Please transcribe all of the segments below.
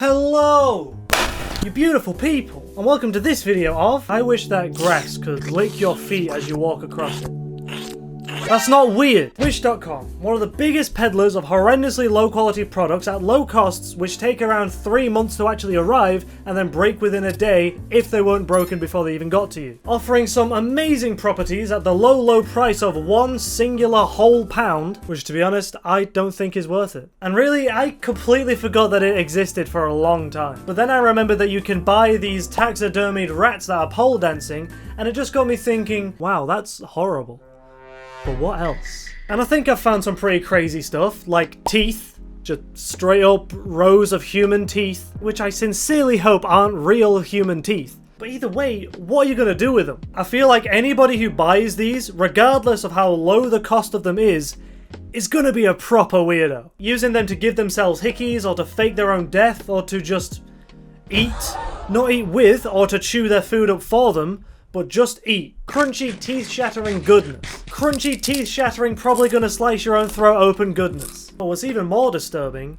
Hello, you beautiful people, and welcome to this video of I wish that grass could lick your feet as you walk across it. That's not weird. Wish.com, one of the biggest peddlers of horrendously low quality products at low costs which take around 3 months to actually arrive and then break within a day if they weren't broken before they even got to you. Offering some amazing properties at the low price of one singular whole pound, which to be honest, I don't think is worth it. And really, I completely forgot that it existed for a long time. But then I remembered that you can buy these taxidermied rats that are pole dancing, and it just got me thinking, wow, that's horrible. But what else? And I think I've found some pretty crazy stuff, like teeth. Just straight up rows of human teeth, which I sincerely hope aren't real human teeth. But either way, what are you gonna do with them? I feel like anybody who buys these, regardless of how low the cost of them is gonna be a proper weirdo. Using them to give themselves hickeys, or to fake their own death, or to just eat. Not eat with, or to chew their food up for them, but just eat. Crunchy, teeth-shattering goodness. Crunchy, teeth-shattering, probably gonna slice your own throat open goodness. But what's even more disturbing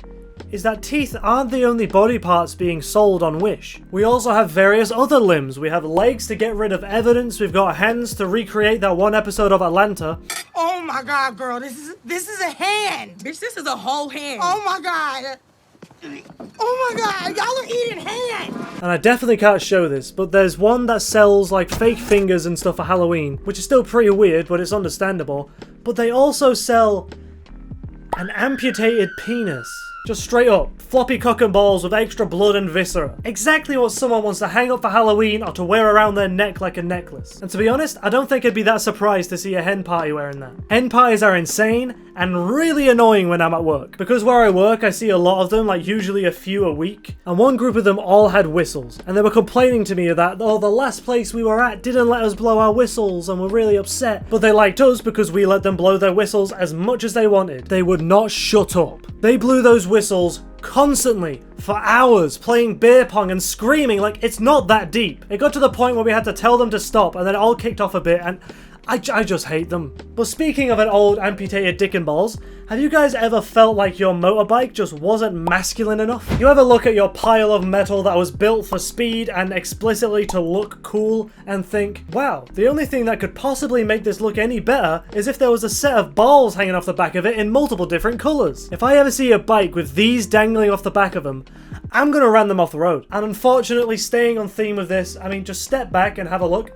is that teeth aren't the only body parts being sold on Wish. We also have various other limbs. We have legs to get rid of evidence, we've got hands to recreate that one episode of Atlanta. Oh my god, girl, this is a hand! Bitch, this is a whole hand! Oh my god! Oh my god, y'all are eating hand! And I definitely can't show this, but there's one that sells like fake fingers and stuff for Halloween, which is still pretty weird, but it's understandable. But they also sell an amputated penis. Just straight up, floppy cock and balls with extra blood and viscera. Exactly what someone wants to hang up for Halloween or to wear around their neck like a necklace. And to be honest, I don't think I'd be that surprised to see a hen party wearing that. Hen parties are insane and really annoying when I'm at work. Because where I work, I see a lot of them, like usually a few a week. And one group of them all had whistles. And they were complaining to me that, oh, the last place we were at didn't let us blow our whistles and were really upset. But they liked us because we let them blow their whistles as much as they wanted. They would not shut up. They blew those whistles constantly for hours, playing beer pong and screaming like it's not that deep. It got to the point where we had to tell them to stop, and then it all kicked off a bit, and I just hate them. But speaking of an old amputated dick and balls, have you guys ever felt like your motorbike just wasn't masculine enough? You ever look at your pile of metal that was built for speed and explicitly to look cool and think, wow, the only thing that could possibly make this look any better is if there was a set of balls hanging off the back of it in multiple different colours. If I ever see a bike with these dangling off the back of them, I'm gonna ram them off the road. And unfortunately, staying on theme with this, I mean, just step back and have a look.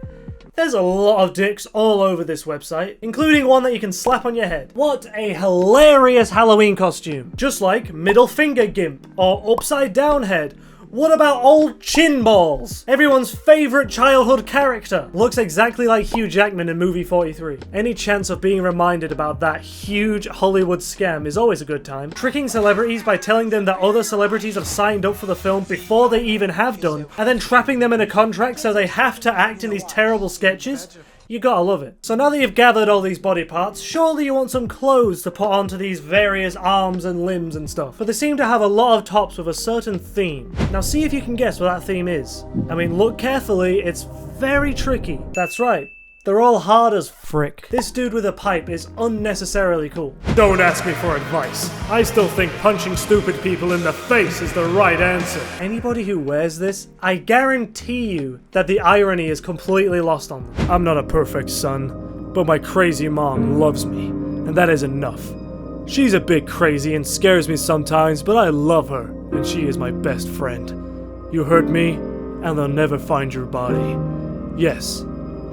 There's a lot of dicks all over this website, including one that you can slap on your head. What a hilarious Halloween costume. Just like middle finger gimp or upside down head. What about old chin balls? Everyone's favourite childhood character. Looks exactly like Hugh Jackman in movie 43. Any chance of being reminded about that huge Hollywood scam is always a good time. Tricking celebrities by telling them that other celebrities have signed up for the film before they even have done, and then trapping them in a contract so they have to act in these terrible sketches. You gotta love it. So now that you've gathered all these body parts, surely you want some clothes to put onto these various arms and limbs and stuff. But they seem to have a lot of tops with a certain theme. Now see if you can guess what that theme is. I mean, look carefully, it's very tricky. That's right. They're all hard as frick. This dude with a pipe is unnecessarily cool. Don't ask me for advice. I still think punching stupid people in the face is the right answer. Anybody who wears this, I guarantee you that the irony is completely lost on them. I'm not a perfect son, but my crazy mom loves me, and that is enough. She's a bit crazy and scares me sometimes, but I love her, and she is my best friend. You hurt me, and they'll never find your body. Yes.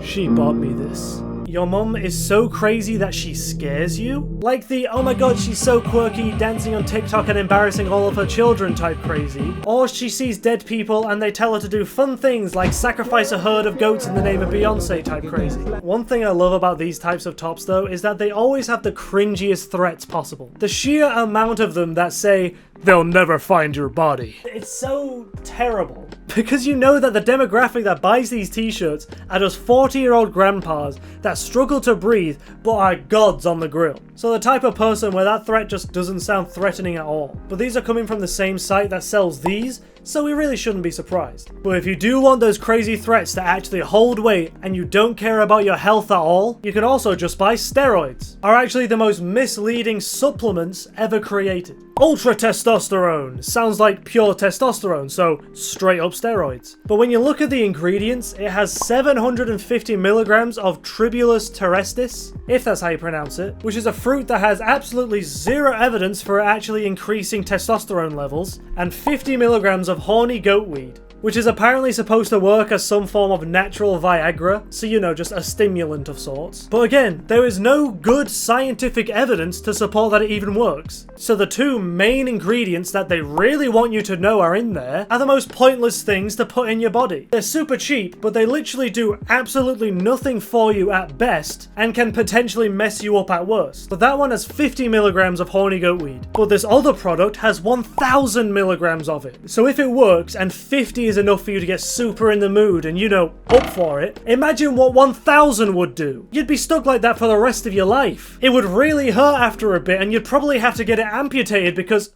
She bought me this. Your mum is so crazy that she scares you? Like the, oh my god, she's so quirky, dancing on TikTok and embarrassing all of her children type crazy. Or she sees dead people and they tell her to do fun things like sacrifice a herd of goats in the name of Beyonce type crazy. One thing I love about these types of tops though is that they always have the cringiest threats possible. The sheer amount of them that say, they'll never find your body. It's so terrible. Because you know that the demographic that buys these t-shirts are just 40-year-old grandpas that struggle to breathe but are gods on the grill. So the type of person where that threat just doesn't sound threatening at all. But these are coming from the same site that sells these, so we really shouldn't be surprised. But if you do want those crazy threats to actually hold weight and you don't care about your health at all, you can also just buy steroids. Are actually the most misleading supplements ever created. Ultra testosterone sounds like pure testosterone, so straight up steroids. But when you look at the ingredients, it has 750 milligrams of tribulus terrestis, if that's how you pronounce it, which is a fruit that has absolutely zero evidence for actually increasing testosterone levels, and 50 milligrams of horny goat weed, which is apparently supposed to work as some form of natural Viagra, so you know, just a stimulant of sorts. But again, there is no good scientific evidence to support that it even works. So the two main ingredients that they really want you to know are in there are the most pointless things to put in your body. They're super cheap, but they literally do absolutely nothing for you at best, and can potentially mess you up at worst. But that one has 50 milligrams of horny goat weed, but this other product has 1000 milligrams of it. So if it works, and 50 is enough for you to get super in the mood and, you know, up for it, imagine what 1000 would do. You'd be stuck like that for the rest of your life. It would really hurt after a bit, and you'd probably have to get it amputated because...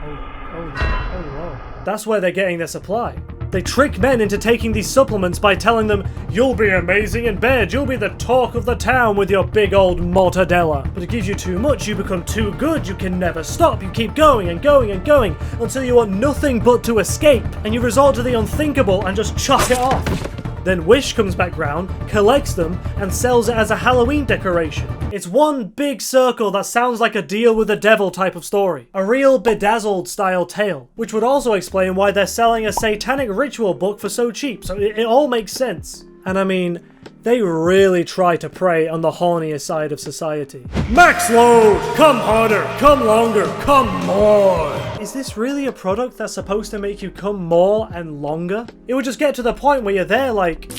Oh, that's where they're getting their supply. They trick men into taking these supplements by telling them, you'll be amazing in bed, you'll be the talk of the town with your big old mortadella. But it gives you too much, you become too good, you can never stop, you keep going and going and going until you want nothing but to escape, and you resort to the unthinkable and just chop it off. Then Wish comes back round, collects them, and sells it as a Halloween decoration. It's one big circle that sounds like a deal with the devil type of story. A real Bedazzled style tale. Which would also explain why they're selling a satanic ritual book for so cheap, so it all makes sense. And I mean, they really try to prey on the horniest side of society. Max load! Come harder! Come longer! Come more! Is this really a product that's supposed to make you come more and longer? It would just get to the point where you're there like...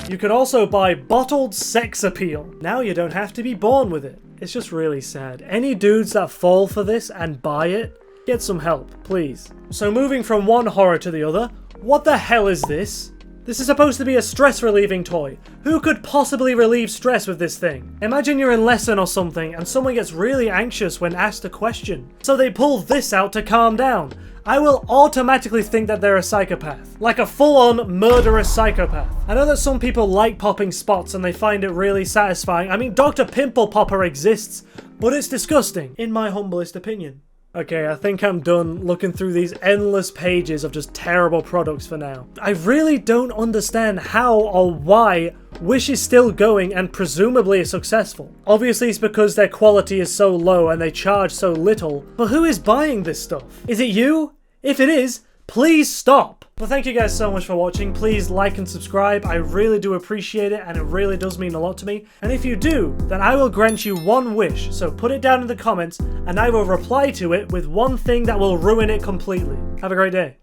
You can also buy bottled sex appeal. Now you don't have to be born with it. It's just really sad. Any dudes that fall for this and buy it, get some help, please. So moving from one horror to the other, what the hell is this? This is supposed to be a stress relieving toy. Who could possibly relieve stress with this thing? Imagine you're in lesson or something and someone gets really anxious when asked a question. So they pull this out to calm down. I will automatically think that they're a psychopath. Like a full-on murderous psychopath. I know that some people like popping spots and they find it really satisfying. I mean, Dr. Pimple Popper exists, but it's disgusting, in my humblest opinion. Okay, I think I'm done looking through these endless pages of just terrible products for now. I really don't understand how or why Wish is still going and presumably is successful. Obviously it's because their quality is so low and they charge so little, but who is buying this stuff? Is it you? If it is, please stop! Well, thank you guys so much for watching. Please like and subscribe. I really do appreciate it, and it really does mean a lot to me. And if you do, then I will grant you one wish. So put it down in the comments, and I will reply to it with one thing that will ruin it completely. Have a great day.